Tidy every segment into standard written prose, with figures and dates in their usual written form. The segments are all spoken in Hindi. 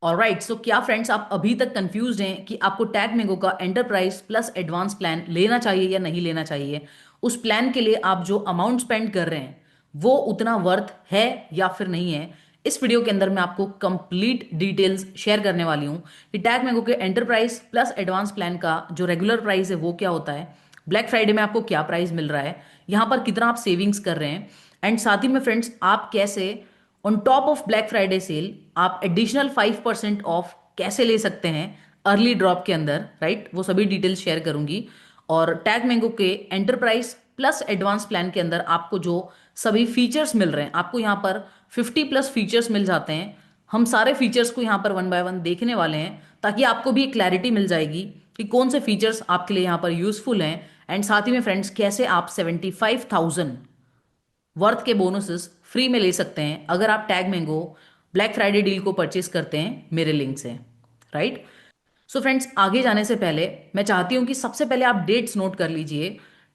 ऑलराइट, सो क्या फ्रेंड्स आप अभी तक कंफ्यूज्ड हैं कि आपको टैग मैंगो का एंटरप्राइज प्लस एडवांस प्लान लेना चाहिए या नहीं लेना चाहिए? उस प्लान के लिए आप जो अमाउंट स्पेंड कर रहे हैं वो उतना वर्थ है या फिर नहीं है? इस वीडियो के अंदर मैं आपको कंप्लीट डिटेल्स शेयर करने वाली हूँ कि टैग मैंगो के एंटरप्राइज प्लस एडवांस प्लान का जो रेगुलर प्राइस है वो क्या होता है, ब्लैक फ्राइडे में आपको क्या प्राइस मिल रहा है, यहाँ पर कितना आप सेविंग्स कर रहे हैं, एंड साथ ही में फ्रेंड्स आप कैसे on top of black Friday sale आप एडिशनल 5% ऑफ कैसे ले सकते हैं अर्ली ड्रॉप के अंदर, राइट? वो सभी डिटेल्स शेयर करूंगी। और टैग मैंगो के एंटरप्राइज प्लस एडवांस प्लान के अंदर आपको जो सभी फीचर्स मिल रहे हैं, आपको यहाँ पर 50+ फीचर्स मिल जाते हैं। हम सारे फीचर्स को यहाँ पर वन बाय वन देखने वाले हैं ताकि आपको भी एक क्लैरिटी मिल जाएगी कि कौन से फीचर्स आपके लिए यहाँ पर यूजफुल हैं, एंड साथ ही में फ्रेंड्स कैसे आप 75,000 वर्थ के बोनसेस फ्री में ले सकते हैं अगर आप tag mango black Friday deal को परचेस करते हैं मेरे लिंक से, राइट? सो फ्रेंड्स, आगे जाने से पहले मैं चाहती हूं कि सबसे पहले आप डेट्स नोट कर लीजिए।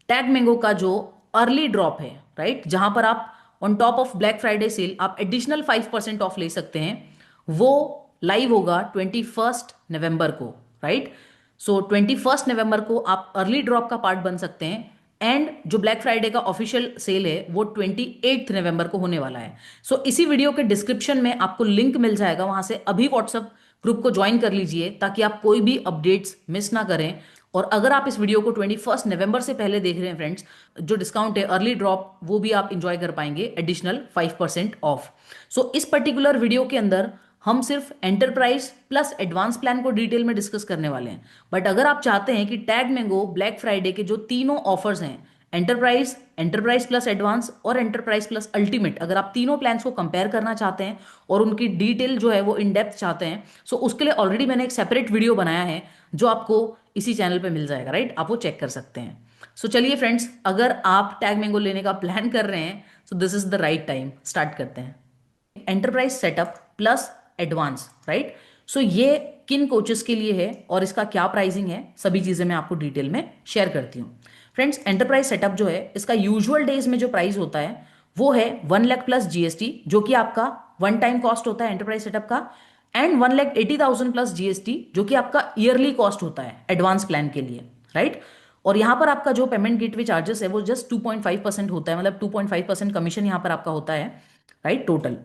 टैग मैंगो का जो अर्ली ड्रॉप है, राइट, जहां पर आप on top of black Friday sale आप एडिशनल 5% ऑफ ले सकते हैं, वो लाइव होगा 21 नवंबर को, राइट? सो 21 नवंबर को आप अर्ली ड्रॉप का पार्ट बन सकते हैं, एंड जो ब्लैक फ्राइडे का ऑफिशियल सेल है वो 28 नवंबर को होने वाला है। सो इसी वीडियो के डिस्क्रिप्शन में आपको लिंक मिल जाएगा, वहां से अभी व्हाट्सअप ग्रुप को ज्वाइन कर लीजिए ताकि आप कोई भी अपडेट्स मिस ना करें। और अगर आप इस वीडियो को 21 नवंबर से पहले देख रहे हैं फ्रेंड्स, जो डिस्काउंट है अर्ली ड्रॉप वो भी आप इंजॉय कर पाएंगे एडिशनल 5% ऑफ। सो इस पर्टिकुलर वीडियो के अंदर हम सिर्फ एंटरप्राइज प्लस एडवांस प्लान को डिटेल में डिस्कस करने वाले हैं। बट अगर आप चाहते हैं कि टैग मैंगो ब्लैक फ्राइडे के जो तीनों ऑफर्स हैं, एंटरप्राइज, एंटरप्राइज प्लस एडवांस और एंटरप्राइज प्लस अल्टीमेट, अगर आप तीनों प्लान्स को कंपेयर करना चाहते हैं और उनकी डिटेल जो है वो इन डेप्थ चाहते हैं, सो उसके लिए ऑलरेडी मैंने एक सेपरेट वीडियो बनाया है जो आपको इसी चैनल पे मिल जाएगा, राइट? आप वो चेक कर सकते हैं। सो चलिए फ्रेंड्स, अगर आप टैग मैंगो लेने का प्लान कर रहे हैं so this is the right time, start करते हैं। Enterprise setup plus advance, right? So ये किन कोचेस के लिए है और इसका क्या प्राइसिंग है, सभी चीजें मैं आपको डिटेल में शेयर करती हूँ। फ्रेंड्स, एंटरप्राइज सेटअप जो है इसका यूजुअल डेज में जो प्राइस होता है वो है 1 लाख प्लस जीएसटी, जो कि आपका वन टाइम कॉस्ट होता है एंटरप्राइज सेटअप का, एंड 1,80,000 प्लस जीएसटी जो कि आपका ईयरली कॉस्ट होता है एडवांस प्लान के लिए, राइट? और यहाँ पर आपका जो पेमेंट गेटवे चार्जेस है वो जस्ट 2.5% होता है, मतलब 2.5% कमीशन यहाँ पर आपका होता है, राइट, टोटल।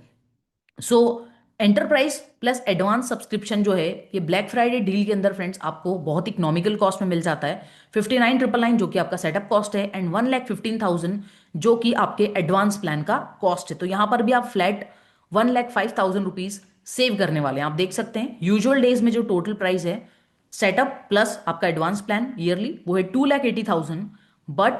सो एंटरप्राइज प्लस एडवांस सब्सक्रिप्शन जो है ये ब्लैक फ्राइडे डील के अंदर फ्रेंड्स आपको बहुत इकोनॉमिकल कॉस्ट में मिल जाता है। 59,999 जो कि आपका सेटअप कॉस्ट है, एंड 1,15,000 जो कि आपके एडवांस प्लान का कॉस्ट है। तो यहाँ पर भी आप फ्लैट 1,05,000 रुपीज सेव करने वाले हैं। आप देख सकते हैं यूजुअल डेज में जो टोटल प्राइस है सेटअप प्लस आपका एडवांस प्लान ईयरली वो है 2,80,000, बट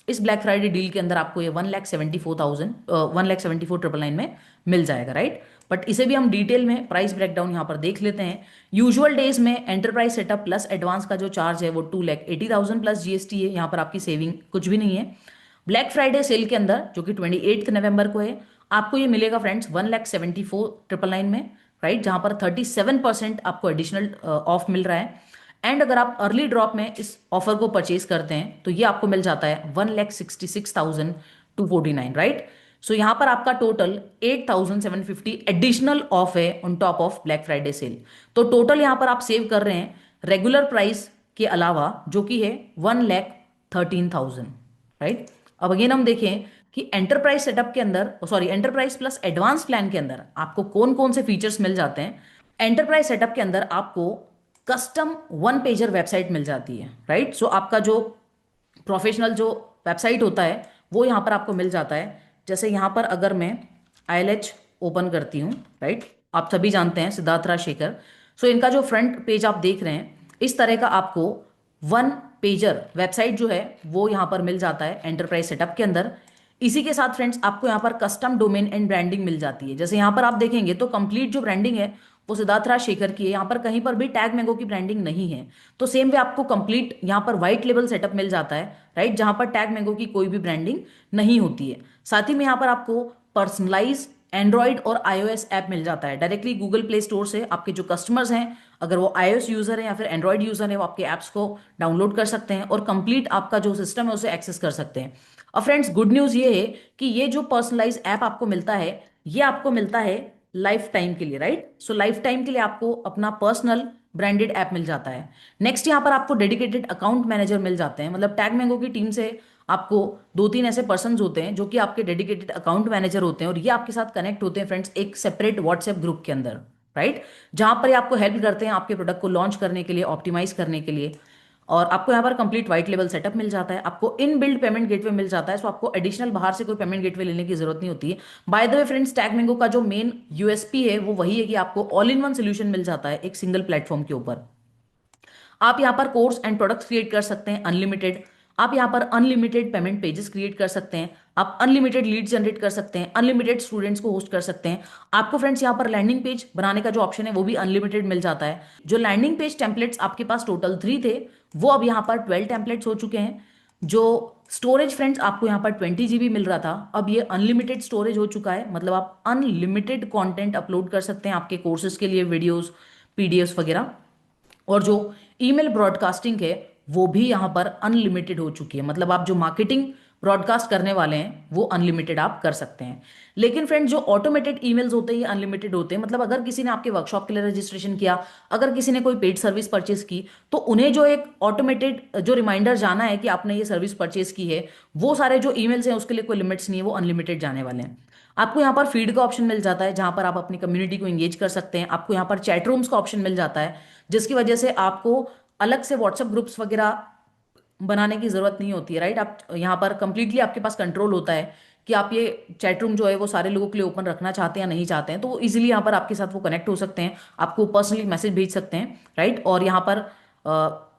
इस ब्लैक फ्राइडे डील के अंदर आपको ये 1,74,999 में मिल जाएगा, राइट? बट इसे भी हम डिटेल में प्राइस ब्रेकडाउन यहाँ पर देख लेते हैं। यूजुअल डेज में एंटरप्राइज सेटअप प्लस एडवांस का जो चार्ज है वो 2,80,000 प्लस जीएसटी है, यहाँ पर आपकी सेविंग कुछ भी नहीं है। ब्लैक फ्राइडे सेल के अंदर जो कि 28 नवंबर को है, आपको ये मिलेगा फ्रेंड्स 1,74,999 में, राइट, जहां पर 37% आपको एडिशनल ऑफ मिल रहा है। एंड अगर आप अर्ली ड्रॉप में इस ऑफर को परचेज करते हैं तो ये आपको मिल जाता है 1,66,249, राइट? सो यहाँ पर आपका टोटल 8,750 एडिशनल ऑफ है on top of black Friday sale. तो टोटल यहाँ पर आप सेव कर रहे हैं रेगुलर प्राइस के अलावा जो कि है 1,13,000, राइट? अब अगेन हम देखें कि एंटरप्राइज सेटअप के अंदर, sorry, enterprise plus advance plan के अंदर आपको कौन कौन से फीचर्स मिल जाते हैं। एंटरप्राइज सेटअप के अंदर आपको कस्टम वन पेजर वेबसाइट मिल जाती है, राइट? सो आपका जो प्रोफेशनल जो वेबसाइट होता है वो यहाँ पर आपको मिल जाता है। जैसे यहाँ पर अगर मैं ILH ओपन करती हूँ, राइट, आप सभी जानते हैं सिद्धार्थ राजशेखर। सो इनका जो फ्रंट पेज आप देख रहे हैं इस तरह का आपको वन पेजर वेबसाइट जो है वो यहाँ पर मिल जाता है एंटरप्राइज सेटअप के अंदर। इसी के साथ फ्रेंड्स आपको यहाँ पर कस्टम डोमेन एंड ब्रांडिंग मिल जाती है। जैसे यहाँ पर आप देखेंगे तो कंप्लीट जो ब्रांडिंग है वो सिद्धार्थ राजशेखर की है, यहाँ पर कहीं पर भी टैग मैंगो की ब्रांडिंग नहीं है। तो सेम वे आपको कंप्लीट यहाँ पर व्हाइट लेबल सेटअप मिल जाता है, राइट, जहां पर टैग मैंगो की कोई भी ब्रांडिंग नहीं होती है। साथ ही में यहाँ पर आपको पर्सनलाइज एंड्रॉइड और iOS ऐप मिल जाता है डायरेक्टली गूगल प्ले स्टोर से। आपके जो कस्टमर्स हैं अगर वो iOS यूजर है या फिर एंड्रॉइड यूजर है वो आपके ऐप्स को डाउनलोड कर सकते हैं और कंप्लीट आपका जो सिस्टम है उसे एक्सेस कर सकते हैं। अब फ्रेंड्स, गुड न्यूज ये है कि ये जो पर्सनलाइज ऐप आपको मिलता है ये आपको मिलता है लाइफ टाइम के लिए, राइट। सो लाइफ टाइम के लिए आपको अपना पर्सनल ब्रांडेड ऐप मिल जाता है। नेक्स्ट यहाँ पर आपको डेडिकेटेड अकाउंट मैनेजर मिल जाते हैं, मतलब टैग मैंगो की टीम से आपको दो तीन ऐसे पर्सन होते हैं जो कि आपके डेडिकेटेड अकाउंट मैनेजर होते हैं, और ये आपके साथ कनेक्ट होते हैं फ्रेंड्स एक सेपरेट व्हाट्सएप ग्रुप के अंदर, राइट। जहां पर ये आपको हेल्प करते हैं आपके प्रोडक्ट को लॉन्च करने के लिए, ऑप्टिमाइज करने के लिए। और आपको यहाँ पर कंप्लीट वाइट लेवल सेटअप मिल जाता है, आपको इन बिल्ड पेमेंट गेटवे मिल जाता है, सो आपको एडिशनल बाहर से कोई पेमेंट गेटवे लेने की जरूरत नहीं होती है। By the way friends, tag mango का जो मेन यूएसपी है वो वही है कि आपको ऑल इन वन सोल्यूशन मिल जाता है एक सिंगल प्लेटफॉर्म के ऊपर। आप यहाँ पर कोर्स एंड प्रोडक्ट्स क्रिएट कर सकते हैं अनलिमिटेड। आप यहाँ पर अनलिमिटेड पेमेंट पेजेस क्रिएट कर सकते हैं, आप अनलिमिटेड लीड जनरेट कर सकते हैं, अनलिमिटेड स्टूडेंट्स को होस्ट कर सकते हैं। आपको फ्रेंड्स यहाँ पर लैंडिंग पेज बनाने का जो ऑप्शन है वो भी अनलिमिटेड मिल जाता है। जो लैंडिंग पेज टेम्पलेट्स आपके पास टोटल 3 थे, वो अब यहाँ पर 12 टेम्पलेट्स हो चुके हैं। जो स्टोरेज फ्रेंड्स आपको यहाँ पर 20 GB मिल रहा था, अब ये अनलिमिटेड स्टोरेज हो चुका है, मतलब आप अनलिमिटेड कंटेंट अपलोड कर सकते हैं आपके कोर्सेज के लिए, वीडियोस, पीडीएफ वगैरह। और जो ईमेल ब्रॉडकास्टिंग है वो भी यहाँ पर अनलिमिटेड हो चुकी है, मतलब आप जो मार्केटिंग ब्रॉडकास्ट करने वाले हैं वो अनलिमिटेड आप कर सकते हैं। लेकिन फ्रेंड, जो ऑटोमेटेड ईमेल्स होते हैं ये अनलिमिटेड होते हैं, मतलब अगर किसी ने आपके वर्कशॉप के लिए रजिस्ट्रेशन किया, अगर किसी ने कोई पेड सर्विस परचेज की, तो उन्हें जो एक ऑटोमेटेड जो रिमाइंडर जाना है कि आपने ये सर्विस परचेज की है, वो सारे जो ईमेल्स हैं उसके लिए कोई लिमिट्स नहीं है, वो अनलिमिटेड जाने वाले हैं। आपको यहाँ पर फीड का ऑप्शन मिल जाता है जहां पर आप अपनी कम्युनिटी को एंगेज कर सकते हैं। आपको यहाँ पर चैट रूम्स का ऑप्शन मिल जाता है, जिसकी वजह से आपको अलग से व्हाट्सएप ग्रुप्स वगैरह बनाने की जरूरत नहीं होती है, राइट। आप यहाँ पर कंप्लीटली आपके पास कंट्रोल होता है कि आप ये चैट रूम जो है वो सारे लोगों के लिए ओपन रखना चाहते हैं या नहीं चाहते हैं, तो वो इजीली यहाँ पर आपके साथ वो कनेक्ट हो सकते हैं, आपको पर्सनली मैसेज भेज सकते हैं, राइट। और यहाँ पर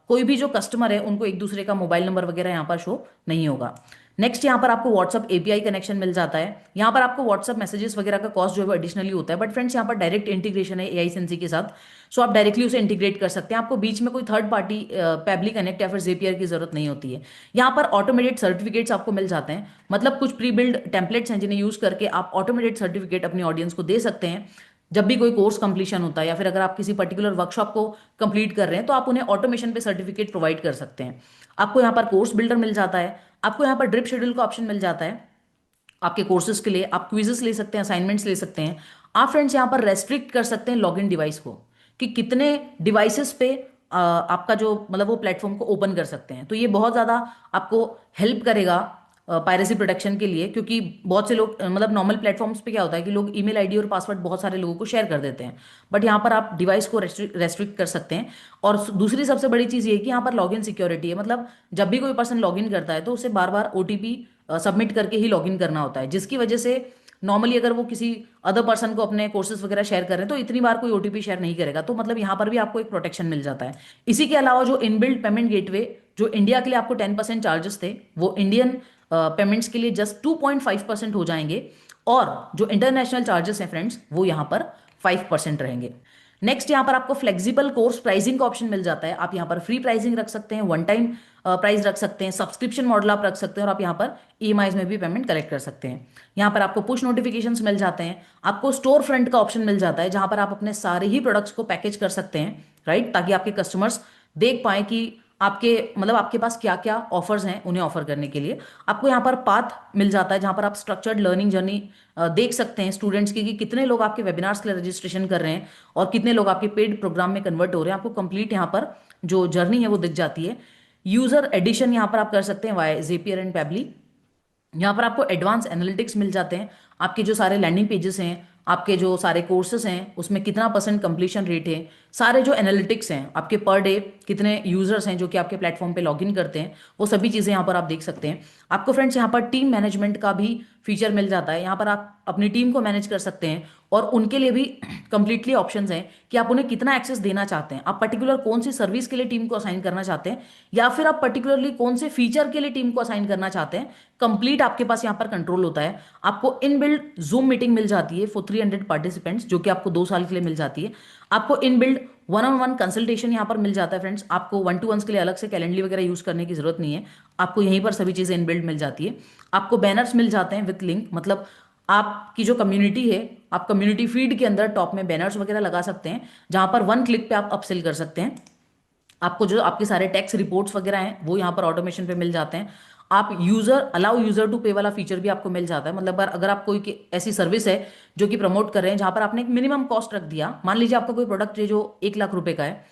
कोई भी जो कस्टमर है उनको एक दूसरे का मोबाइल नंबर वगैरह यहाँ पर शो नहीं होगा। नेक्स्ट यहाँ पर आपको व्हाट्सअप एपीआई कनेक्शन मिल जाता है। यहाँ पर आपको व्हाट्सअप मैसेजेस वगैरह का कॉस्ट जो है वो एडिशनली होता है, बट फ्रेंड्स यहाँ पर डायरेक्ट इंटीग्रेशन है एआई सेंसी के साथ, सो आप डायरेक्टली उसे इंटीग्रेट कर सकते हैं। आपको बीच में कोई थर्ड पार्टी पेबली कनेक्ट या फिर जेपीआर की जरूरत नहीं होती है। यहाँ पर ऑटोमेटेड सर्टिफिकेट्स आपको मिल जाते हैं, मतलब कुछ प्री बिल्ड टेम्पलेट्स हैं जिन्हें यूज करके आप ऑटोमेटेड सर्टिफिकेट अपनी ऑडियंस को दे सकते हैं। जब भी कोई कोर्स कंप्लीशन होता है या फिर अगर आप किसी पर्टिकुलर वर्कशॉप को कंप्लीट कर रहे हैं, तो आप उन्हें ऑटोमेशन पे सर्टिफिकेट प्रोवाइड कर सकते हैं। आपको यहाँ पर कोर्स बिल्डर मिल जाता है, आपको यहाँ पर ड्रिप शेड्यूल का ऑप्शन मिल जाता है। आपके कोर्सेज के लिए आप क्विजेस ले सकते हैं, असाइनमेंट्स ले सकते हैं। आप फ्रेंड्स यहाँ पर रेस्ट्रिक्ट कर सकते हैं लॉगिन डिवाइस को, कि कितने डिवाइसेस पे आपका जो मतलब वो प्लेटफॉर्म को ओपन कर सकते हैं। तो ये बहुत ज़्यादा आपको हेल्प करेगा पायरेसी प्रोटेक्शन के लिए, क्योंकि बहुत से लोग मतलब नॉर्मल प्लेटफॉर्म्स पे क्या होता है कि लोग ईमेल आईडी और पासवर्ड बहुत सारे लोगों को शेयर कर देते हैं, बट यहाँ पर आप डिवाइस को रेस्ट्रिक्ट कर सकते हैं। और दूसरी सबसे बड़ी चीज़ ये है कि यहाँ पर लॉगिन सिक्योरिटी है, मतलब जब भी कोई पर्सन लॉगिन करता है तो उसे बार बार ओटीपी सबमिट करके ही लॉगिन करना होता है, जिसकी वजह से नॉर्मली अगर वो किसी अदर पर्सन को अपने कोर्सेज वगैरह शेयर कर रहे हैं तो इतनी बार कोई ओटीपी शेयर नहीं करेगा, तो मतलब यहाँ पर भी आपको एक प्रोटेक्शन मिल जाता है। इसी के अलावा जो इनबिल्ट पेमेंट गेटवे जो इंडिया के लिए आपको 10% चार्जेस थे, वो इंडियन पेमेंट्स के लिए जस्ट 2.5% हो जाएंगे, और जो इंटरनेशनल चार्जेस हैं फ्रेंड्स वो यहाँ पर 5% रहेंगे। नेक्स्ट यहाँ पर आपको फ्लेक्सिबल कोर्स प्राइसिंग का ऑप्शन मिल जाता है। आप यहाँ पर फ्री प्राइसिंग रख सकते हैं, वन टाइम प्राइस रख सकते हैं, सब्सक्रिप्शन मॉडल आप रख सकते हैं, और आप यहाँ पर ईएमआईज में भी पेमेंट कलेक्ट कर सकते हैं। यहाँ पर आपको पुश नोटिफिकेशंस मिल जाते हैं, आपको स्टोर फ्रंट का ऑप्शन मिल जाता है जहां पर आप अपने सारे ही प्रोडक्ट्स को पैकेज कर सकते हैं, राइट, ताकि आपके कस्टमर्स देख पाए कि आपके मतलब आपके पास क्या क्या ऑफर्स हैं उन्हें ऑफर करने के लिए। आपको यहाँ पर पाथ मिल जाता है जहां पर आप स्ट्रक्चर्ड लर्निंग जर्नी देख सकते हैं स्टूडेंट्स की, कि कितने लोग आपके वेबिनार्स के लिए रजिस्ट्रेशन कर रहे हैं और कितने लोग आपके पेड प्रोग्राम में कन्वर्ट हो रहे हैं। आपको कंप्लीट यहाँ पर जो जर्नी है वो दिख जाती है। यूजर एडिशन यहाँ पर आप कर सकते हैं वाई जेपियर एंड पैबली। यहाँ पर आपको एडवांस एनालिटिक्स मिल जाते हैं, आपके जो सारे लैंडिंग पेजेस हैं, आपके जो सारे कोर्सेज हैं उसमें कितना % कंप्लीशन रेट है, सारे जो एनालिटिक्स हैं, आपके पर डे कितने यूजर्स हैं जो कि आपके प्लेटफॉर्म पे लॉगिन करते हैं, वो सभी चीज़ें यहाँ पर आप देख सकते हैं। आपको फ्रेंड्स यहाँ पर टीम मैनेजमेंट का भी फीचर मिल जाता है, यहाँ पर आप अपनी टीम को मैनेज कर सकते हैं, और उनके लिए भी कंप्लीटली ऑप्शंस हैं कि आप उन्हें कितना एक्सेस देना चाहते हैं, आप पर्टिकुलर कौन सी सर्विस के लिए टीम को असाइन करना चाहते हैं, या फिर आप पर्टिकुलरली कौन से फीचर के लिए टीम को असाइन करना चाहते हैं। कंप्लीट आपके पास यहाँ पर कंट्रोल होता है। आपको इनबिल्ड जूम मीटिंग मिल जाती है फॉर 300 पार्टिसिपेंट्स, जो कि आपको 2 साल के लिए मिल जाती है। आपको inbuilt one on one consultation यहाँ पर मिल जाता है फ्रेंड्स, आपको 1-to-1 के लिए अलग से कैलेंडली वगैरह यूज करने की जरूरत नहीं है, आपको यहीं पर सभी चीजें इनबिल्ड मिल जाती है। आपको बैनर्स मिल जाते हैं विथ लिंक, मतलब आपकी जो कम्युनिटी है, आप कम्युनिटी फीड के अंदर टॉप में बैनर्स वगैरह लगा सकते हैं, जहां पर 1 क्लिक पे आप अपसेल कर सकते हैं। आपको जो आपके सारे टैक्स रिपोर्ट्स वगैरह हैं वो यहाँ पर ऑटोमेशन पे मिल जाते हैं। आप यूजर अलाउ यूजर टू पे वाला फीचर भी आपको मिल जाता है। मतलब अगर आप कोई ऐसी सर्विस है जो कि प्रमोट कर रहे हैं, जहां पर आपने एक मिनिमम कॉस्ट रख दिया, मान लीजिए आपका कोई प्रोडक्ट है जो 1 लाख रुपए का है,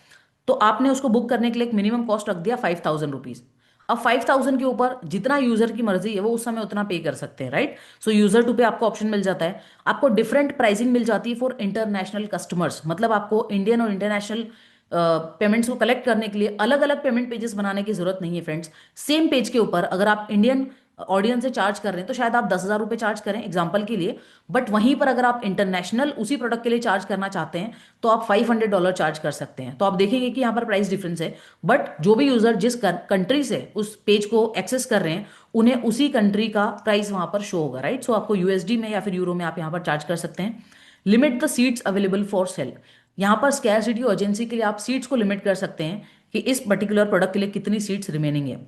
तो आपने उसको बुक करने के लिए एक मिनिमम कॉस्ट रख दिया 5,000 रुपीज। अब 5,000 के ऊपर जितना यूजर की मर्जी है वो उस समय उतना पे कर सकते हैं, राइट। सो यूजर टू पे आपको ऑप्शन मिल जाता है। आपको डिफरेंट प्राइसिंग मिल जाती है फॉर इंटरनेशनल कस्टमर्स, मतलब आपको इंडियन और इंटरनेशनल पेमेंट्स को कलेक्ट करने के लिए अलग अलग पेमेंट पेजेस बनाने की जरूरत नहीं है फ्रेंड्स। सेम पेज के ऊपर अगर आप इंडियन ऑडियंस से चार्ज कर रहे हैं तो शायद आप 10,000 रुपये चार्ज करें एग्जाम्पल के लिए, बट वहीं पर अगर आप इंटरनेशनल उसी प्रोडक्ट के लिए चार्ज करना चाहते हैं तो आप $500 चार्ज कर सकते हैं। तो आप देखेंगे कि यहाँ पर प्राइस डिफरेंस है, बट जो भी यूजर जिस कंट्री से उस पेज को एक्सेस कर रहे हैं उन्हें उसी कंट्री का प्राइस वहां पर शो होगा, राइट। सो आपको यूएसडी में या फिर यूरो में आप यहाँ पर चार्ज कर सकते हैं। Limit the seats available for sale, यहाँ पर स्कैरसिटी अर्जेंसी के लिए आप सीट्स को लिमिट कर सकते हैं कि इस पर्टिकुलर प्रोडक्ट के लिए कितनी सीट्स रिमेनिंग है।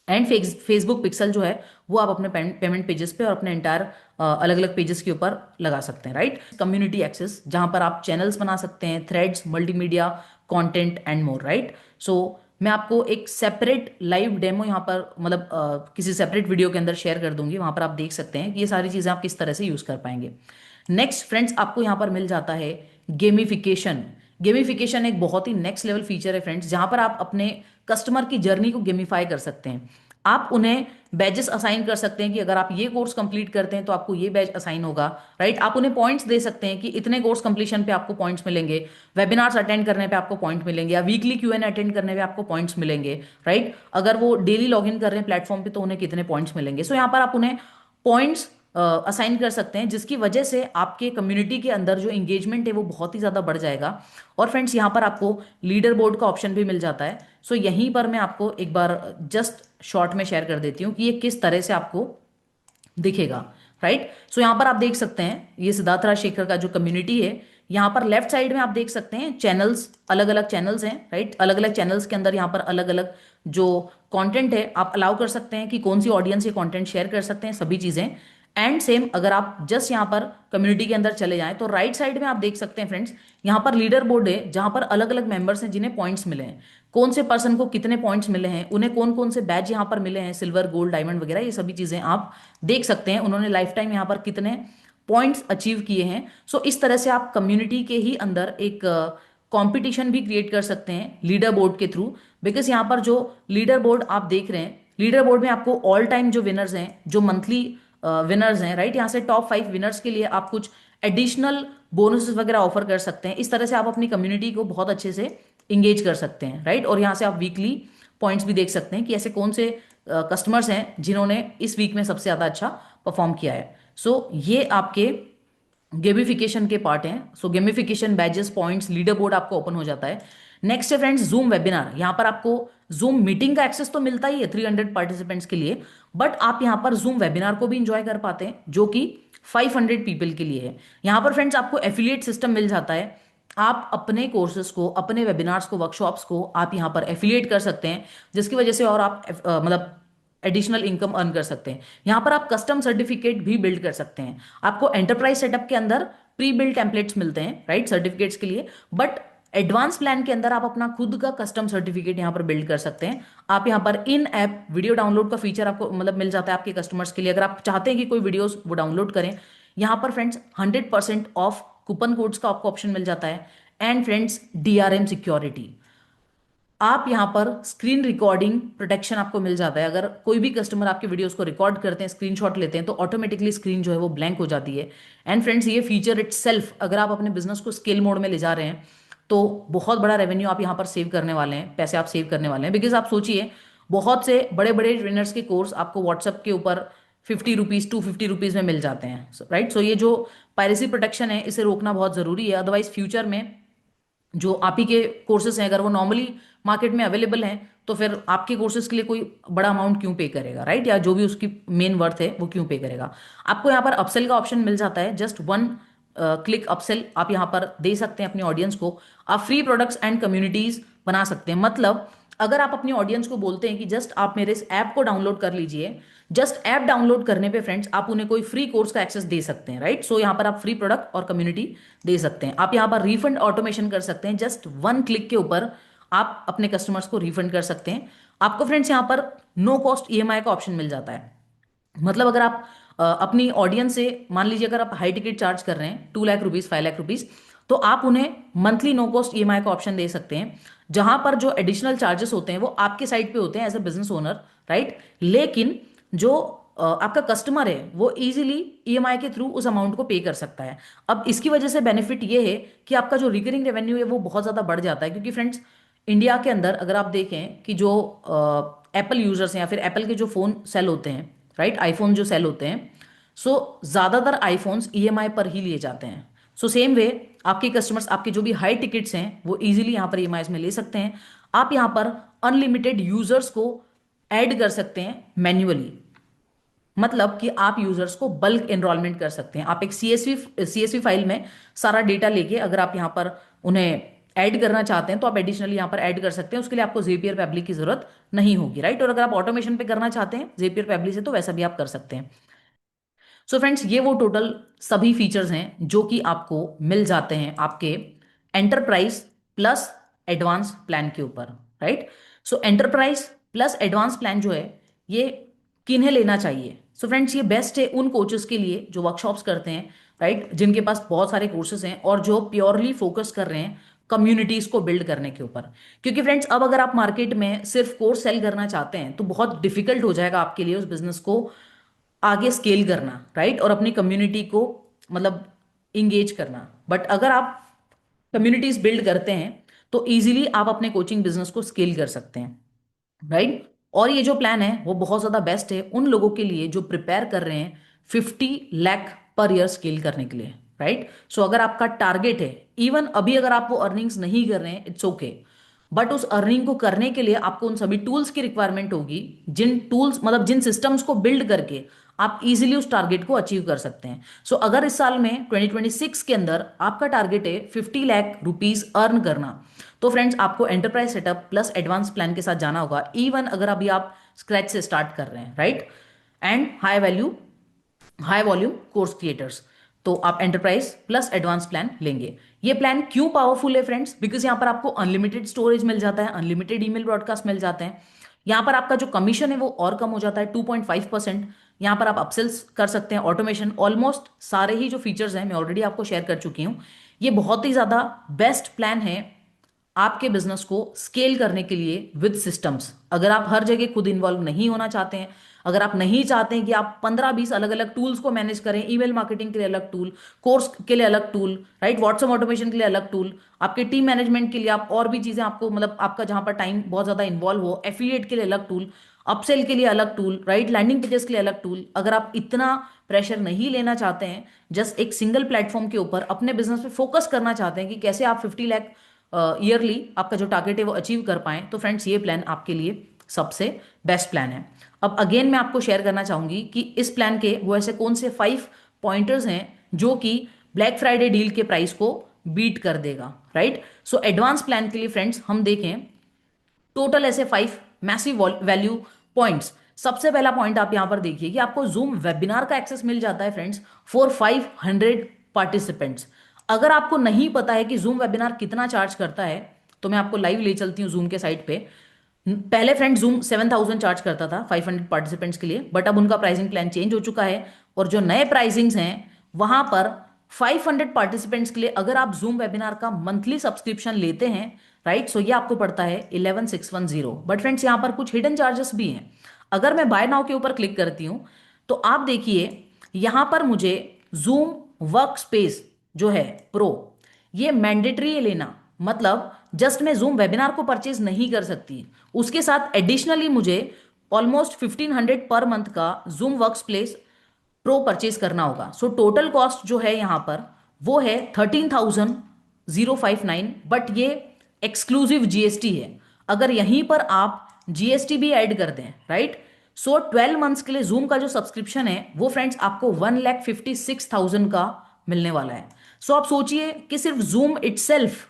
एंड फेसबुक पिक्सल जो है वो आप अपने पेमेंट पेजेस पे और अपने एंटायर अलग अलग पेजेस के ऊपर लगा सकते हैं, राइट। कम्युनिटी एक्सेस, जहां पर आप चैनल्स बना सकते हैं, threads, multimedia content and more, right. So मैं आपको एक सेपरेट लाइव डेमो यहाँ पर मतलब किसी सेपरेट वीडियो के अंदर शेयर कर दूंगी, वहां पर आप देख सकते हैं कि ये सारी चीजें आप किस तरह से यूज कर पाएंगे। नेक्स्ट फ्रेंड्स, आपको यहाँ पर मिल जाता है गेमिफिकेशन। गेमिफिकेशन एक बहुत ही नेक्स्ट लेवल फीचर है फ्रेंड्स, जहां पर आप अपने कस्टमर की जर्नी को गेमिफाई कर सकते हैं। आप उन्हें बैजेस असाइन कर सकते हैं कि अगर आप ये कोर्स कंप्लीट करते हैं तो आपको ये बैज असाइन होगा, राइट। आप उन्हें पॉइंट्स दे सकते हैं कि इतने कोर्स कंप्लीशन पे आपको पॉइंट्स मिलेंगे, वेबिनार्स अटेंड करने पे आपको पॉइंट मिलेंगे, या वीकली क्यूएन अटेंड करने पे आपको पॉइंट्स मिलेंगे, राइट। अगर वो डेली लॉगिन कर रहे हैं प्लेटफॉर्म पे तो उन्हें कितने पॉइंट्स मिलेंगे। सो यहाँ पर आप उन्हें पॉइंट्स असाइन कर सकते हैं, जिसकी वजह से आपके कम्युनिटी के अंदर जो इंगेजमेंट है वो बहुत ही ज़्यादा बढ़ जाएगा। और फ्रेंड्स यहाँ पर आपको लीडर बोर्ड का ऑप्शन भी मिल जाता है। सो यहीं पर मैं आपको एक बार जस्ट शॉर्ट में शेयर कर देती हूँ कि ये किस तरह से आपको दिखेगा, राइट। सो यहाँ पर आप देख सकते हैं ये सिद्धार्थ राजशेखर का जो कम्युनिटी है, यहाँ पर लेफ्ट साइड में आप देख सकते हैं चैनल्स, अलग अलग चैनल्स हैं, राइट। अलग अलग चैनल्स के अंदर यहाँ पर अलग अलग जो कंटेंट है आप अलाउ कर सकते हैं कि कौन सी ऑडियंस ये कंटेंट शेयर कर सकते हैं, सभी चीजें। एंड सेम अगर आप जस्ट यहाँ पर कम्युनिटी के अंदर चले जाएं तो राइट साइड में आप देख सकते हैं फ्रेंड्स, यहाँ पर लीडर बोर्ड है जहां पर अलग अलग मेंबर्स हैं जिन्हें पॉइंट्स मिले हैं, कौन से पर्सन को कितने पॉइंट्स मिले हैं, उन्हें कौन कौन से बैच यहाँ पर मिले हैं, सिल्वर गोल्ड डायमंड वगैरह, ये सभी चीजें आप देख सकते हैं। उन्होंने लाइफ टाइम यहाँ पर कितने पॉइंट्स अचीव किए हैं। सो इस तरह से आप कम्युनिटी के ही अंदर एक कंपटीशन भी क्रिएट कर सकते हैं लीडर बोर्ड के थ्रू। बिकॉज यहाँ पर जो लीडर बोर्ड आप देख रहे हैं, लीडर बोर्ड में आपको ऑल टाइम जो विनर्स हैं, जो मंथली विनर्स हैं, राइट, यहाँ से टॉप 5 विनर्स के लिए आप कुछ एडिशनल बोनसेस वगैरह ऑफर कर सकते हैं। इस तरह से आप अपनी कम्युनिटी को बहुत अच्छे से इंगेज कर सकते हैं, राइट। और यहाँ से आप वीकली पॉइंट्स भी देख सकते हैं कि ऐसे कौन से कस्टमर्स हैं जिन्होंने इस वीक में सबसे ज़्यादा अच्छा परफॉर्म किया है। सो ये आपके गेमिफिकेशन के पार्ट हैं। So gamification, badges, points, leader board आपको ओपन हो जाता है। नेक्स्ट है फ्रेंड्स जूम वेबिनार। यहाँ पर आपको जूम मीटिंग का एक्सेस तो मिलता ही है 300 पार्टिसिपेंट्स के लिए, बट आप यहाँ पर जूम वेबिनार को भी इंजॉय कर पाते हैं जो कि 500 पीपल के लिए है। यहाँ पर फ्रेंड्स आपको एफिलिएट सिस्टम मिल जाता है। आप अपने कोर्सेज को, अपने वेबिनार्स को, वर्कशॉप्स को आप यहाँ पर एफिलिएट कर सकते हैं, जिसकी वजह से और आप मतलब एडिशनल इनकम अर्न कर सकते हैं। यहाँ पर आप कस्टम सर्टिफिकेट भी बिल्ड कर सकते हैं। आपको एंटरप्राइज सेटअप के अंदर प्री बिल्ड टेम्पलेट्स मिलते हैं, राइट, सर्टिफिकेट्स के लिए, बट एडवांस प्लान के अंदर आप अपना खुद का कस्टम सर्टिफिकेट यहाँ पर बिल्ड कर सकते हैं। आप यहाँ पर इन ऐप वीडियो डाउनलोड का फीचर आपको मतलब मिल जाता है आपके कस्टमर्स के लिए। अगर आप चाहते हैं कि कोई वीडियोस वो डाउनलोड करें, यहाँ पर फ्रेंड्स 100% ऑफ कूपन कोड्स का आपको ऑप्शन मिल जाता है। एंड फ्रेंड्स DRM सिक्योरिटी, आप यहाँ पर स्क्रीन रिकॉर्डिंग प्रोटेक्शन आपको मिल जाता है। अगर कोई भी कस्टमर आपके वीडियोस को रिकॉर्ड करते हैं, स्क्रीनशॉट लेते हैं, तो ऑटोमेटिकली स्क्रीन जो है वो ब्लैंक हो जाती है। एंड फ्रेंड्स ये फीचर इटसेल्फ अगर आप अपने बिजनेस को स्केल मोड में ले जा रहे हैं तो बहुत बड़ा रेवेन्यू आप यहाँ पर सेव करने वाले हैं, पैसे आप सेव करने वाले हैं। बिकॉज आप सोचिए, बहुत से बड़े बड़े ट्रेनर्स के कोर्स आपको व्हाट्सएप के ऊपर 50 रुपीज़, 250 रुपीज़ में मिल जाते हैं, राइट। सो ये जो पायरेसी प्रोटेक्शन है इसे रोकना बहुत ज़रूरी है। अदरवाइज फ्यूचर में जो आप ही के कोर्सेज हैं अगर वो नॉर्मली मार्केट में अवेलेबल हैं तो फिर आपके कोर्सेज के लिए कोई बड़ा अमाउंट क्यों पे करेगा, राइट, या जो भी उसकी मेन वर्थ है वो क्यों पे करेगा। आपको यहाँ पर अपसेल का ऑप्शन मिल जाता है। जस्ट वन क्लिक अपसेल आप यहाँ पर दे सकते हैं अपनी ऑडियंस को। आप फ्री प्रोडक्ट्स एंड कम्युनिटीज बना सकते हैं। मतलब अगर आप अपनी ऑडियंस को बोलते हैं कि जस्ट आप मेरे इस ऐप को डाउनलोड कर लीजिए, जस्ट ऐप डाउनलोड करने पे फ्रेंड्स आप उन्हें कोई फ्री कोर्स का एक्सेस दे सकते हैं, राइट। सो यहाँ पर आप फ्री प्रोडक्ट और कम्युनिटी दे सकते हैं। आप यहाँ पर रिफंड ऑटोमेशन कर सकते हैं। जस्ट वन क्लिक के ऊपर आप अपने कस्टमर्स को रिफंड कर सकते हैं। आपको फ्रेंड्स यहाँ पर नो कॉस्ट ईएमआई का ऑप्शन मिल जाता है। मतलब अगर आप अपनी ऑडियंस से, मान लीजिए अगर आप हाई टिकट चार्ज कर रहे हैं 2 लाख रुपीज 5 लाख रुपीज, तो आप उन्हें मंथली नो कॉस्ट ईएमआई का ऑप्शन दे सकते हैं, जहां पर जो एडिशनल चार्जेस होते हैं वो आपके साइड पे होते हैं as a business owner, right. लेकिन जो आपका कस्टमर है वो इजीली ईएमआई के थ्रू उस अमाउंट को पे कर सकता है। अब इसकी वजह से बेनिफिट ये है कि आपका जो रिकरिंग रेवेन्यू है वो बहुत ज़्यादा बढ़ जाता है, क्योंकि फ्रेंड्स इंडिया के अंदर अगर आप देखें कि जो एप्पल यूजर्स हैं या फिर एप्पल के जो फ़ोन सेल होते हैं, राइट, आईफोन जो सेल होते हैं, सो ज़्यादातर आईफोन्स ईएमआई पर ही लिए जाते हैं। सो सेम वे आपके कस्टमर्स, आपके जो भी हाई टिकट्स हैं वो इजीली यहाँ पर ईएमआई में ले सकते हैं। आप यहाँ पर अनलिमिटेड यूजर्स को ऐड कर सकते हैं मैन्युअली, मतलब कि आप यूजर्स को बल्क एनरोलमेंट कर सकते हैं। आप एक सीएसवी फाइल में सारा डेटा लेके अगर आप यहाँ पर उन्हें ऐड करना चाहते हैं तो आप एडिशनली यहाँ पर ऐड कर सकते हैं। उसके लिए आपको जेपियर पेबली की जरूरत नहीं होगी, राइट। और अगर आप ऑटोमेशन पे करना चाहते हैं जेपियर पेबली से तो वैसा भी आप कर सकते हैं। सो फ्रेंड्स, ये वो टोटल सभी फीचर्स हैं जो कि आपको मिल जाते हैं आपके एंटरप्राइज प्लस एडवांस प्लान के ऊपर, राइट। सो एंटरप्राइज प्लस एडवांस प्लान जो है ये किन्हें लेना चाहिए? सो फ्रेंड्स, ये बेस्ट है उन कोचेस के लिए जो वर्कशॉप्स करते हैं, राइट, जिनके पास बहुत सारे कोर्सेज हैं और जो प्योरली फोकस कर रहे हैं कम्युनिटीज को बिल्ड करने के ऊपर। क्योंकि फ्रेंड्स, अब अगर आप मार्केट में सिर्फ कोर्स सेल करना चाहते हैं तो बहुत डिफिकल्ट हो जाएगा आपके लिए उस बिजनेस को आगे स्केल करना, राइट, और अपनी कम्युनिटी को मतलब इंगेज करना। बट अगर आप कम्युनिटीज बिल्ड करते हैं तो इजीली आप अपने कोचिंग बिजनेस को स्केल कर सकते हैं, राइट। और ये जो प्लान है वो बहुत ज्यादा बेस्ट है उन लोगों के लिए जो प्रिपेयर कर रहे हैं 50 लाख पर ईयर स्केल करने के लिए, राइट। सो अगर आपका टारगेट है, इवन अभी अगर आप वो अर्निंग्स नहीं कर रहे हैं, इट्स ओके, बट उस अर्निंग को करने के लिए आपको उन सभी टूल्स की रिक्वायरमेंट होगी, जिन टूल्स मतलब जिन सिस्टम्स को बिल्ड करके आप इजीली उस टारगेट को अचीव कर सकते हैं। सो अगर इस साल में 2026 के अंदर आपका टारगेट है 50 लाख रुपीज अर्न करना, तो फ्रेंड्स आपको enterprise setup plus advance plan के साथ जाना होगा, इवन अगर अभी आप स्क्रैच से स्टार्ट कर रहे हैं, right. And high volume course creators, तो आप एंटरप्राइज प्लस एडवांस प्लान लेंगे। ये प्लान क्यों पावरफुल है फ्रेंड्स? बिकॉज यहाँ पर आपको अनलिमिटेड स्टोरेज मिल जाता है, अनलिमिटेड ईमेल ब्रॉडकास्ट मिल जाते हैं। यहाँ पर आपका जो कमीशन है वो और कम हो जाता है 2.5%। यहाँ पर आप अपसेल्स कर सकते हैं, ऑटोमेशन, ऑलमोस्ट सारे ही जो फीचर्स हैं मैं ऑलरेडी आपको शेयर कर चुकी हूँ। ये बहुत ही ज़्यादा बेस्ट प्लान है आपके बिजनेस को स्केल करने के लिए विद सिस्टम्स। अगर आप हर जगह खुद इन्वॉल्व नहीं होना चाहते हैं, अगर आप नहीं चाहते हैं कि आप 15-20 अलग अलग टूल्स को मैनेज करें, ईमेल मार्केटिंग के लिए अलग टूल, कोर्स के लिए अलग टूल, राइट, व्हाट्सएप ऑटोमेशन के लिए अलग टूल, आपके टीम मैनेजमेंट के लिए आप और भी चीजें आपको मतलब आपका जहां पर टाइम बहुत ज्यादा इन्वॉल्व हो, एफिलिएट के लिए अलग टूल, अपसेल के लिए अलग टूल, राइट, लैंडिंग पेजेस के लिए अलग टूल, अगर आप इतना प्रेशर नहीं लेना चाहते हैं, जस्ट एक सिंगल प्लेटफॉर्म के ऊपर अपने बिजनेस पे फोकस करना चाहते हैं कि कैसे आप 50 लाख ईयरली आपका जो टारगेट है वो अचीव कर पाएं, तो फ्रेंड्स ये प्लान आपके लिए सबसे बेस्ट प्लान है। अब अगेन मैं आपको शेयर करना चाहूंगी कि इस प्लान के वो ऐसे कौन से 5 पॉइंटर्स हैं जो कि ब्लैक फ्राइडे डील के प्राइस को बीट कर देगा, राइट। सो एडवांस प्लान के लिए फ्रेंड्स हम देखें टोटल ऐसे 5 मैसिव वैल्यू पॉइंट्स। सबसे पहला पॉइंट आप यहां पर देखिए कि आपको जूम वेबिनार का एक्सेस मिल जाता है फ्रेंड्स फॉर 500 पार्टिसिपेंट्स। अगर आपको नहीं पता है कि जूम वेबिनार कितना चार्ज करता है तो मैं आपको लाइव ले चलती हूँ जूम के साइट पे। पहले फ्रेंड जूम 7,000 चार्ज करता था 500 पार्टिसिपेंट्स के लिए, बट अब उनका प्राइसिंग प्लान चेंज हो चुका है और जो नए प्राइसिंग्स हैं वहां पर 500 पार्टिसिपेंट्स के लिए अगर आप जूम वेबिनार का मंथली सब्सक्रिप्शन लेते हैं, राइट, सो ये आपको पड़ता है 11,610। बट फ्रेंड्स यहाँ पर कुछ हिडन चार्जेस भी हैं। अगर मैं बाय नाउ के ऊपर क्लिक करती हूं तो आप देखिए यहां पर मुझे जूम वर्क स्पेस जो है प्रो ये मैंडेटरी है लेना, मतलब जस्ट मैं जूम वेबिनार को परचेज नहीं कर सकती, उसके साथ एडिशनली मुझे ऑलमोस्ट 1500 पर मंथ का zoom work space pro purchase करना होगा। सो टोटल कॉस्ट जो है यहां पर वो है 13,059, बट ये एक्सक्लूसिव जीएसटी है। अगर यहीं पर आप जीएसटी भी ऐड कर दें, राइट, सो 12 मंथ्स के लिए जूम का जो सब्सक्रिप्शन है वो फ्रेंड्स आपको 1,56,000 का मिलने वाला है। सो आप सोचिए कि सिर्फ जूम इटसेल्फ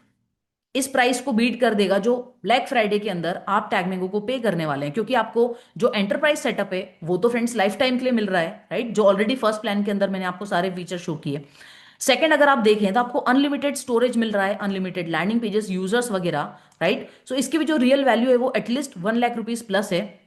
इस प्राइस को बीट कर देगा जो ब्लैक फ्राइडे के अंदर आप टैगमेंगो को पे करने वाले हैं, क्योंकि आपको जो एंटरप्राइज सेटअप है वो तो फ्रेंड्स लाइफ टाइम के लिए मिल रहा है, राइट, जो ऑलरेडी फर्स्ट प्लान के अंदर मैंने आपको सारे फीचर शो किए। सेकंड, अगर आप देखें तो आपको अनलिमिटेड स्टोरेज मिल रहा है, अनलिमिटेड लैंडिंग पेजेस, यूजर्स वगैरह, राइट। सो इसकी भी जो रियल वैल्यू है वो एटलीस्ट 1 लाख रुपीज प्लस है,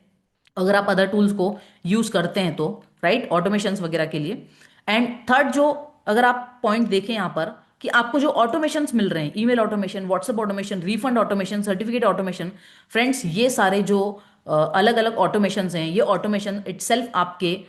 अगर आप अदर टूल्स को यूज करते हैं तो, राइट, ऑटोमेशंस वगैरह के लिए। एंड थर्ड, जो अगर आप पॉइंट देखें यहाँ पर कि आपको जो ऑटोमेशंस मिल रहे हैं, email automation, WhatsApp automation, refund automation, certificate automation, friends ये सारे जो अलग अलग ऑटोमेशंस हैं, ये ऑटोमेशन इटसेल्फ आपके,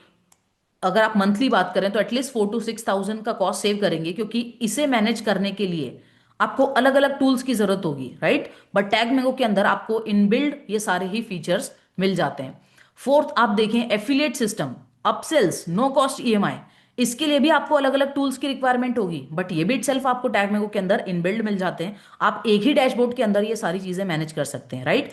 अगर आप मंथली बात करें तो एटलीस्ट 4 to 6 thousand का कॉस्ट सेव करेंगे, क्योंकि इसे मैनेज करने के लिए आपको अलग अलग टूल्स की जरूरत होगी, राइट। बट टैग मैंगो के अंदर आपको इनबिल्ड ये सारे ही फीचर्स मिल जाते हैं। फोर्थ, आप देखें affiliate system, upsells, no cost EMI, इसके लिए भी आपको अलग अलग टूल्स की रिक्वायरमेंट होगी, बट ये भी इटसेल्फ आपको टैग मैंगो के अंदर इनबिल्ड मिल जाते हैं। आप एक ही डैशबोर्ड के अंदर ये सारी चीजें मैनेज कर सकते हैं, राइट।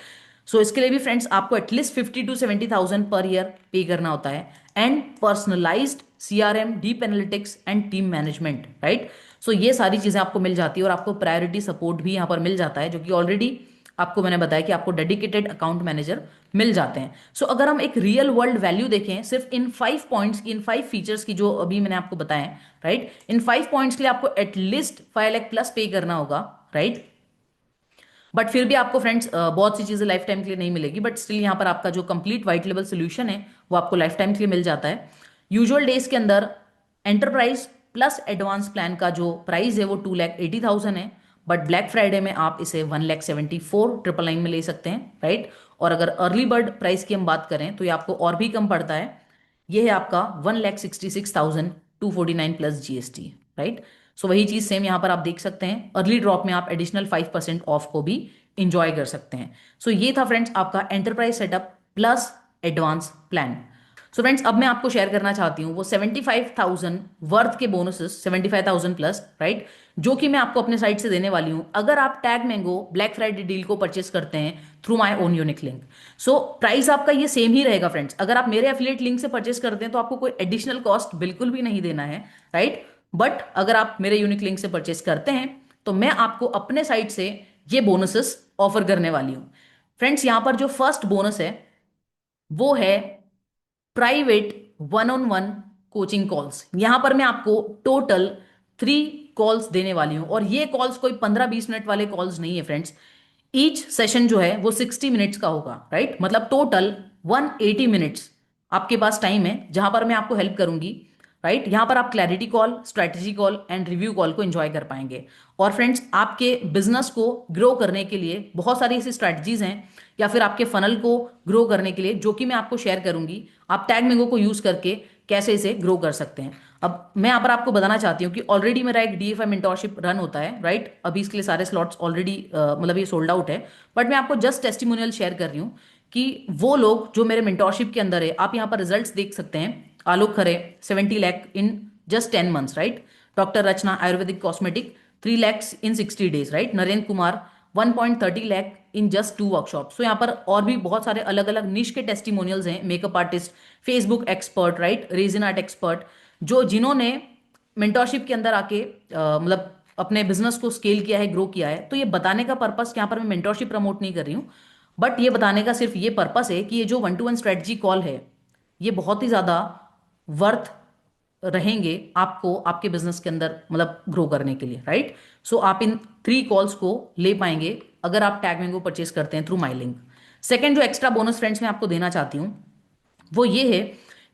सो इसके लिए भी फ्रेंड्स आपको at least 50 to 70 thousand per year pay करना होता है। And personalized CRM, deep analytics and team management, right. So ये सारी चीजें आपको मिल जाती है, और आपको प्रायोरिटी सपोर्ट भी यहाँ पर मिल जाता है, जो कि ऑलरेडी आपको मैंने बताया कि आपको डेडिकेटेड अकाउंट मैनेजर मिल जाते हैं। सो अगर हम एक रियल वर्ल्ड वैल्यू देखें सिर्फ इन 5 पॉइंट्स की, इन 5 फीचर्स की जो अभी मैंने आपको बताया, राइट, इन 5 पॉइंट्स के लिए आपको एटलीस्ट 5 लाख प्लस पे करना होगा, राइट। बट फिर भी आपको फ्रेंड्स बहुत सी चीजें लाइफ टाइम के लिए नहीं मिलेगी, बट स्टिल यहाँ पर आपका जो कंप्लीट वाइट लेवल सोल्यूशन है वो आपको लाइफ टाइम के लिए मिल जाता है। यूजुअल डेज के अंदर एंटरप्राइज प्लस एडवांस प्लान का जो प्राइस है वो 2,80,000 है, बट ब्लैक फ्राइडे में आप इसे 1,74,999 में ले सकते हैं, राइट। और अगर अर्ली बर्ड प्राइस की हम बात करें तो ये आपको और भी कम पड़ता है, ये है आपका 1,66,249 प्लस जीएसटी, राइट। सो वही चीज सेम यहाँ पर आप देख सकते हैं, अर्ली ड्रॉप में आप एडिशनल 5% ऑफ को भी इंजॉय कर सकते हैं। सो ये था फ्रेंड्स आपका enterprise setup plus advance plan. So friends अब मैं आपको शेयर करना चाहती हूँ वो 75,000 वर्थ के बोनसेस, 75,000 प्लस, राइट, जो कि मैं आपको अपने साइट से देने वाली हूँ अगर आप tag mango black Friday deal को परचेस करते हैं through my own unique link. So price आपका ये सेम ही रहेगा फ्रेंड्स, अगर आप मेरे एफिलिएट लिंक से परचेस करते हैं तो आपको कोई एडिशनल कॉस्ट बिल्कुल भी नहीं देना है, राइट। बट अगर आप मेरे यूनिक लिंक से परचेस करते हैं तो मैं आपको अपने साइट से ये बोनसेस ऑफर करने वाली हूं। फ्रेंड्स यहां पर जो फर्स्ट बोनस है वो है प्राइवेट 1-on-1 कोचिंग कॉल्स। यहां पर मैं आपको टोटल 3 कॉल्स देने वाली हूं, और ये कॉल्स कोई 15-20 मिनट वाले कॉल्स नहीं है फ्रेंड्स। ईच सेशन जो है वो 60 मिनट्स का होगा, राइट, मतलब टोटल 180 मिनट्स आपके पास टाइम है जहां पर मैं आपको हेल्प करूंगी, राइट। यहां पर आप clarity call, strategy call and review call को एंजॉय कर पाएंगे। और फ्रेंड्स आपके बिजनेस को ग्रो करने के लिए बहुत सारी ऐसी स्ट्रैटेजीज हैं, या फिर आपके फनल को ग्रो करने के लिए, जो कि मैं आपको शेयर करूंगी, आप टैग मैंगो को यूज करके कैसे इसे ग्रो कर सकते हैं। अब मैं यहाँ पर आपको बताना चाहती हूँ कि ऑलरेडी मेरा एक डीएफआई मेंटोरशिप रन होता है, राइट। अभी इसके लिए सारे स्लॉट्स ऑलरेडी मतलब ये सोल्ड आउट है, बट मैं आपको जस्ट टेस्टिमोनियल शेयर कर रही हूँ कि वो लोग जो मेरे मेंटोरशिप के अंदर है, आप यहाँ पर रिजल्ट्स देख सकते हैं। Alok Khare 70 lakh in just 10 months, right. Doctor Rachna Ayurvedic cosmetic 3 lakhs in 60 days, right. Narendra Kumar 1.30 lakh in just 2 workshop. So यहाँ पर और भी बहुत सारे अलग अलग निश के टेस्टिमोनियल्स हैं, makeup artist, Facebook expert, right, resin art expert, जो जिन्होंने मेंटोरशिप के अंदर आके मतलब अपने बिजनेस को स्केल किया है, ग्रो किया है। तो ये बताने का पर्पस, यहाँ पर मैं मेंटोरशिप प्रमोट नहीं कर रही हूँ, बट ये बताने का सिर्फ ये पर्पस है कि ये जो 1-to-1 स्ट्रेटजी कॉल है ये बहुत ही ज्यादा वर्थ रहेंगे आपको आपके बिजनेस के अंदर मतलब ग्रो करने के लिए, राइट। सो आप इन 3 कॉल्स को ले पाएंगे अगर आप टैग मैंगो परचेस करते हैं थ्रू माई लिंक। सेकेंड जो एक्स्ट्रा बोनस फ्रेंड्स मैं आपको देना चाहती हूँ वो ये है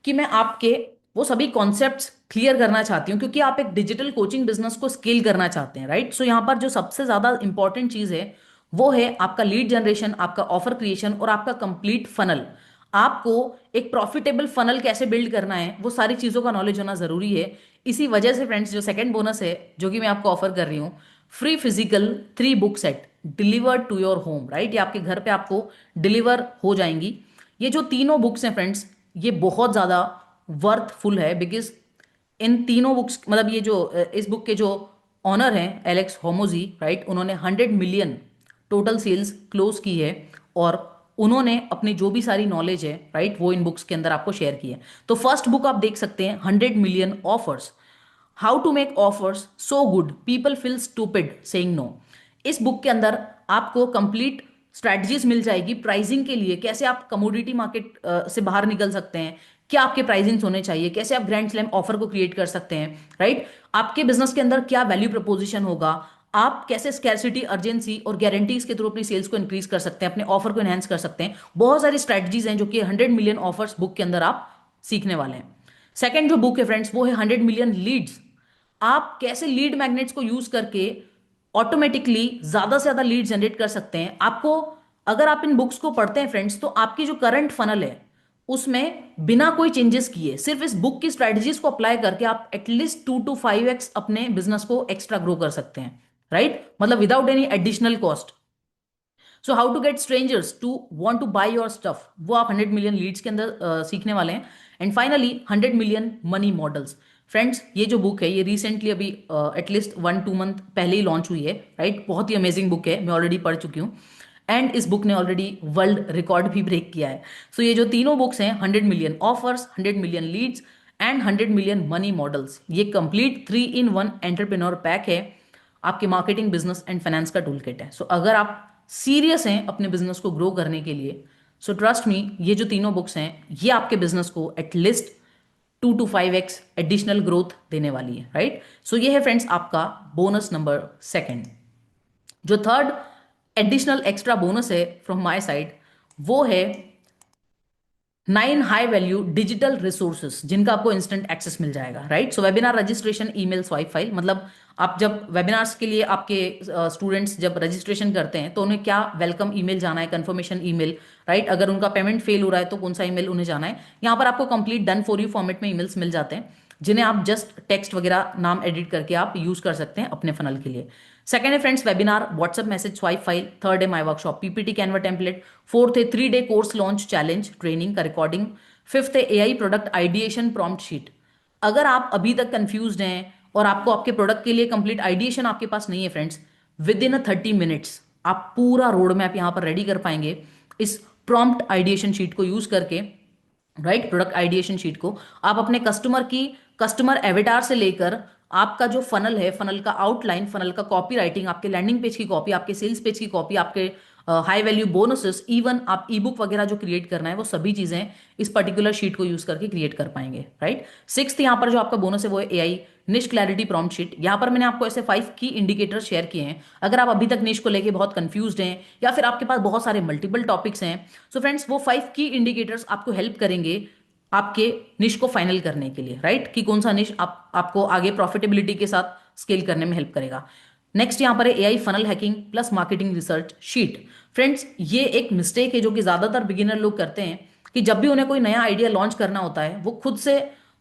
कि मैं आपके वो सभी कॉन्सेप्ट्स क्लियर करना चाहती हूँ, क्योंकि आप एक डिजिटल कोचिंग बिजनेस को स्केल करना चाहते हैं, राइट। सो यहाँ पर जो सबसे ज्यादा इंपॉर्टेंट चीज है वो है आपका लीड जनरेशन, आपका ऑफर क्रिएशन और आपका कंप्लीट फनल। आपको एक प्रॉफिटेबल फनल कैसे बिल्ड करना है वो सारी चीजों का नॉलेज होना जरूरी है। इसी वजह से फ्रेंड्स जो सेकंड बोनस है जो कि मैं आपको ऑफर कर रही हूँ, free physical 3 book set delivered to your home, right, ये आपके घर पे आपको डिलीवर हो जाएंगी। ये जो तीनों बुक्स हैं फ्रेंड्स ये बहुत ज्यादा वर्थफुल है, बिकॉज इन तीनों बुक्स मतलब ये जो इस बुक के जो ऑनर हैं एलेक्स होमोजी, राइट, उन्होंने 100 मिलियन टोटल सेल्स क्लोज की है, और उन्होंने अपनी जो भी सारी नॉलेज है, राइट, वो इन बुक्स के अंदर आपको शेयर की है। तो फर्स्ट बुक आप देख सकते हैं 100 million offers, how to make offers so good people feel stupid saying no. इस बुक के अंदर आपको कंप्लीट स्ट्रैटेजीज मिल जाएगी प्राइसिंग के लिए, कैसे आप कमोडिटी मार्केट से बाहर निकल सकते हैं, क्या आपके प्राइसिंग्स होने चाहिए, कैसे आप ग्रैंड स्लैम ऑफर को क्रिएट कर सकते हैं, राइट। आपके बिजनेस के अंदर क्या वैल्यू प्रपोजिशन होगा, आप कैसे स्कैरसिटी, अर्जेंसी और गारंटीज के थ्रू अपनी सेल्स को इंक्रीज कर सकते हैं, अपने ऑफर को एनहेंस कर सकते हैं। बहुत सारी स्ट्रेटजीज हैं जो कि 100 मिलियन ऑफर्स बुक के अंदर आप सीखने वाले हैं। सेकेंड जो बुक है फ्रेंड्स वो है 100 मिलियन लीड्स। आप कैसे लीड मैग्नेट्स को यूज करके ऑटोमेटिकली ज्यादा से ज्यादा लीड जनरेट कर सकते हैं। आपको, अगर आप इन बुक्स को पढ़ते हैं फ्रेंड्स, तो आपकी जो करंट फनल है उसमें बिना कोई चेंजेस किए सिर्फ इस बुक की स्ट्रेटजीज को अप्लाई करके आप एटलीस्ट 2 to 5x अपने बिजनेस को एक्स्ट्रा ग्रो कर सकते हैं, राइट। मतलब without any additional cost. So how to get strangers to want to buy your stuff, वो आप 100 मिलियन लीड्स के अंदर सीखने वाले हैं। And finally 100 million money models. Friends ये जो बुक है ये रिसेंटली अभी एटलीस्ट 1-2 मंथ पहले ही लॉन्च हुई है, राइट। बहुत ही अमेजिंग बुक है, मैं ऑलरेडी पढ़ चुकी हूँ। एंड इस बुक ने ऑलरेडी वर्ल्ड रिकॉर्ड भी ब्रेक किया है। सो ये जो तीनों बुक्स हैं, 100 million offers, 100 million Leeds and 100 million money models, ये कंप्लीट 3-in-1 एंटरप्रेन्योर पैक है, आपके मार्केटिंग, बिजनेस एंड फाइनेंस का टूल किट है। सो अगर आप सीरियस हैं अपने बिजनेस को ग्रो करने के लिए, सो ट्रस्ट मी, ये जो तीनों बुक्स हैं ये आपके बिजनेस को at least 2 to 5x additional growth देने वाली है, राइट। सो ये है फ्रेंड्स आपका बोनस नंबर सेकंड। जो थर्ड एडिशनल एक्स्ट्रा बोनस है फ्रॉम माय साइड वो है 9 हाई वैल्यू डिजिटल रिसोर्सेज जिनका आपको इंस्टेंट एक्सेस मिल जाएगा, right. So webinar registration, email, swipe file, मतलब आप जब वेबिनार्स के लिए आपके स्टूडेंट्स जब रजिस्ट्रेशन करते हैं तो उन्हें क्या वेलकम ईमेल जाना है, कंफर्मेशन ईमेल, राइट। अगर उनका पेमेंट फेल हो रहा है तो कौन सा ईमेल उन्हें जाना है। यहाँ पर आपको complete done for you format में ईमेल्स मिल जाते हैं जिन्हें आप जस्ट टेक्स्ट वगैरह नाम एडिट करके आप यूज कर सकते हैं अपने फनल के लिए। सेकंड है friends webinar, WhatsApp message, swipe file. Third है my workshop, PPT, Canva template. Fourth है 3 day course launch challenge training का रिकॉर्डिंग। फिफ्थ है AI product ideation prompt sheet. अगर आप अभी तक कंफ्यूज्ड हैं और आपको आपके प्रोडक्ट के लिए कंप्लीट आइडिएशन आपके पास नहीं है फ्रेंड्स, विद इन 30 मिनट्स आप पूरा रोड मैप यहां पर रेडी कर पाएंगे इस प्रॉम्प्ट आइडिएशन शीट को यूज करके, राइट। प्रोडक्ट आइडिएशन शीट को आप अपने कस्टमर की कस्टमर एवेटार से लेकर आपका जो फनल है, फनल का आउटलाइन, फनल का कॉपी राइटिंग, आपके लैंडिंग पेज की कॉपी, आपके सेल्स पेज की कॉपी, आपके हाई वैल्यू बोनसेस, इवन आप ई बुक वगैरह जो क्रिएट करना है वो सभी चीजें इस पर्टिकुलर शीट को यूज करके क्रिएट कर पाएंगे, राइट। सिक्स्थ यहाँ पर जो आपका बोनस है वो है एआई निश क्लैरिटी प्रॉम्प्ट शीट। यहाँ पर मैंने आपको ऐसे 5 की इंडिकेटर शेयर किए हैं। अगर आप अभी तक निश को लेके बहुत कंफ्यूज्ड हैं या फिर आपके पास बहुत सारे मल्टीपल टॉपिक्स हैं, सो फ्रेंड्स वो 5 की इंडिकेटर्स आपको हेल्प करेंगे आपके निश को फाइनल करने के लिए, राइट। कि कौन सा निश आपको आगे प्रॉफिटेबिलिटी के साथ स्केल करने में हेल्प करेगा। नेक्स्ट यहां पर है AI funnel hacking plus marketing research sheet. Friends ये एक मिस्टेक है जो कि ज्यादातर बिगिनर लोग करते हैं कि जब भी उन्हें कोई नया आइडिया लॉन्च करना होता है वो खुद से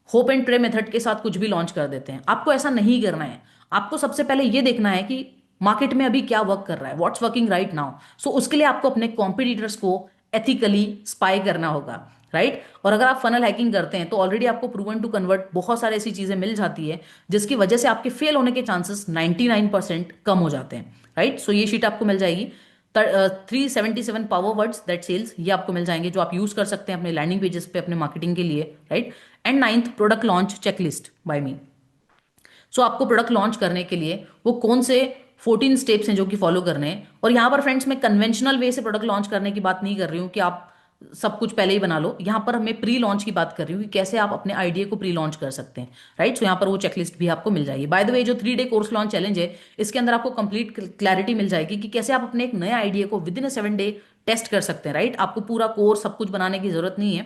होप एंड प्रे मेथड के साथ कुछ भी लॉन्च कर देते हैं। आपको ऐसा नहीं करना है। आपको सबसे पहले ये देखना है कि मार्केट में अभी क्या वर्क कर रहा है, व्हाट्स वर्किंग राइट नाउ। सो उसके लिए आपको अपने कॉम्पिटिटर्स को एथिकली स्पाई करना होगा, राइट। और अगर आप फनल हैकिंग करते हैं तो ऑलरेडी आपको प्रूवन टू कन्वर्ट बहुत सारी ऐसी चीजें मिल जाती है जिसकी वजह से आपके फेल होने के चांसेस 99% कम हो जाते हैं, राइट। सो ये शीट आपको मिल जाएगी। 377 पावर वर्ड्स दैट सेल्स, ये आपको मिल जाएंगे जो आप यूज कर सकते हैं अपने लैंडिंग पेजेस पे अपने मार्केटिंग के लिए, right. And ninth product launch checklist by me. So आपको प्रोडक्ट लॉन्च करने के लिए वो कौन से 14 स्टेप्स हैं जो कि फॉलो करने हैं। और यहाँ पर फ्रेंड्स मैं कन्वेंशनल वे से प्रोडक्ट लॉन्च करने की बात नहीं कर रही हूँ कि आप सब कुछ पहले ही बना लो। यहाँ पर मैं प्री लॉन्च की बात कर रही हूँ कि कैसे आप अपने आइडिया को प्री लॉन्च कर सकते हैं, राइट। सो यहाँ पर वो चेकलिस्ट भी आपको मिल जाएगी। बाय द वे जो 3 डे कोर्स लॉन्च चैलेंज है इसके अंदर आपको कंप्लीट क्लैरिटी मिल जाएगी कि कैसे आप अपने एक नए आइडिया को विद इन 7 डे टेस्ट कर सकते हैं, राइट। आपको पूरा कोर्स सब कुछ बनाने की जरूरत नहीं है।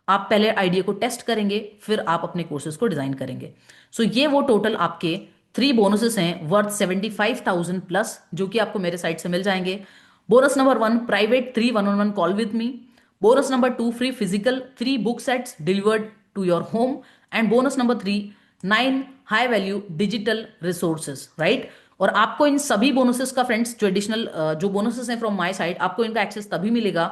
आप पहले आइडिया को टेस्ट करेंगे फिर आप अपने कोर्सेज को डिजाइन करेंगे। सो ये वो टोटल आपके 3 बोनसेस हैं वर्थ 75,000 प्लस जो कि आपको मेरे साइड से मिल जाएंगे। Bonus number 1 private 3 1-on-1 call with me. Bonus number 2 free physical 3 book sets delivered to your home. And bonus number 3 9 high value digital resources, right. और आपको इन सभी बोनसेस का फ्रेंड्स जो एडिशनल जो बोनसेस हैं फ्रॉम माय साइड आपको इनका एक्सेस तभी मिलेगा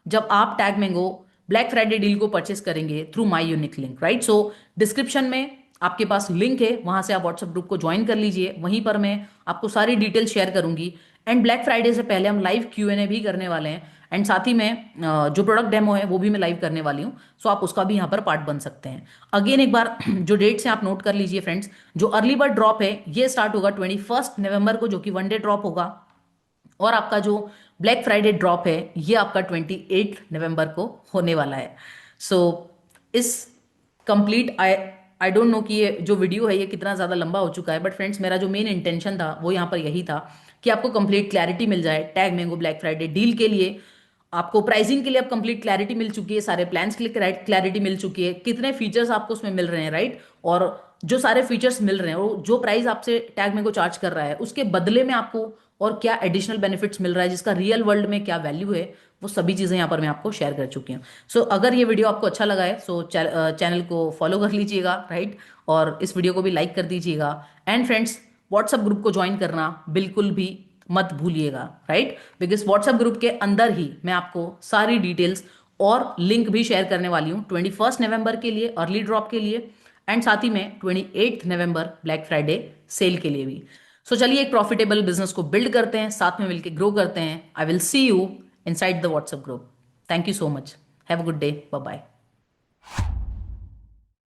जब आप tag mango black Friday deal को परचेस करेंगे through my unique link, right. So description में आपके पास लिंक है, वहां से आप व्हाट्सएप ग्रुप को ज्वाइन कर लीजिए। वहीं पर मैं आपको सारी डिटेल शेयर करूंगी। एंड ब्लैक फ्राइडे से पहले हम लाइव Q&A भी करने वाले हैं। एंड साथ ही में जो प्रोडक्ट डेमो है वो भी मैं लाइव करने वाली हूँ। सो आप उसका भी यहाँ पर पार्ट बन सकते हैं। अगेन एक बार जो डेट्स हैं आप नोट कर लीजिए फ्रेंड्स। जो अर्ली बर्ड ड्रॉप है ये स्टार्ट होगा 21 नवंबर को जो कि 1 डे ड्रॉप होगा। और आपका जो ब्लैक फ्राइडे ड्रॉप है ये आपका 28 नवंबर को होने वाला है। सो इस कंप्लीट आई डोंट नो कि ये जो वीडियो है ये कितना ज़्यादा लंबा हो चुका है, बट फ्रेंड्स मेरा जो मेन इंटेंशन था वो यहाँ पर यही था कि आपको कंप्लीट क्लैरिटी मिल जाए tag mango black Friday deal के लिए। आपको प्राइसिंग के लिए अब कंप्लीट क्लैरिटी मिल चुकी है, सारे प्लान्स के लिए क्लैरिटी मिल चुकी है, कितने फीचर्स आपको उसमें मिल रहे हैं, राइट। और जो सारे फीचर्स मिल रहे हैं और जो प्राइस आपसे टैग मैंगो चार्ज कर रहा है उसके बदले में आपको और क्या एडिशनल बेनिफिट्स मिल रहा है, जिसका रियल वर्ल्ड में क्या वैल्यू है, वो सभी चीज़ें यहाँ पर मैं आपको शेयर कर चुकी हूँ। सो अगर ये वीडियो आपको अच्छा लगा है सो चैनल को फॉलो कर लीजिएगा, राइट। और इस वीडियो को भी लाइक कर दीजिएगा। एंड फ्रेंड्स, व्हाट्सएप ग्रुप को ज्वाइन करना बिल्कुल भी मत भूलिएगा, राइट। बिकॉज व्हाट्सएप ग्रुप के अंदर ही मैं आपको सारी डिटेल्स और लिंक भी शेयर करने वाली हूँ 21 नवंबर के लिए अर्ली ड्रॉप के लिए, एंड साथ ही में 28 नवंबर ब्लैक फ्राइडे सेल के लिए भी। सो चलिए एक प्रॉफिटेबल बिजनेस को बिल्ड करते हैं, साथ में मिलकर ग्रो करते हैं। I will see you inside the WhatsApp group. Thank you so much. Have a good day. Bye bye.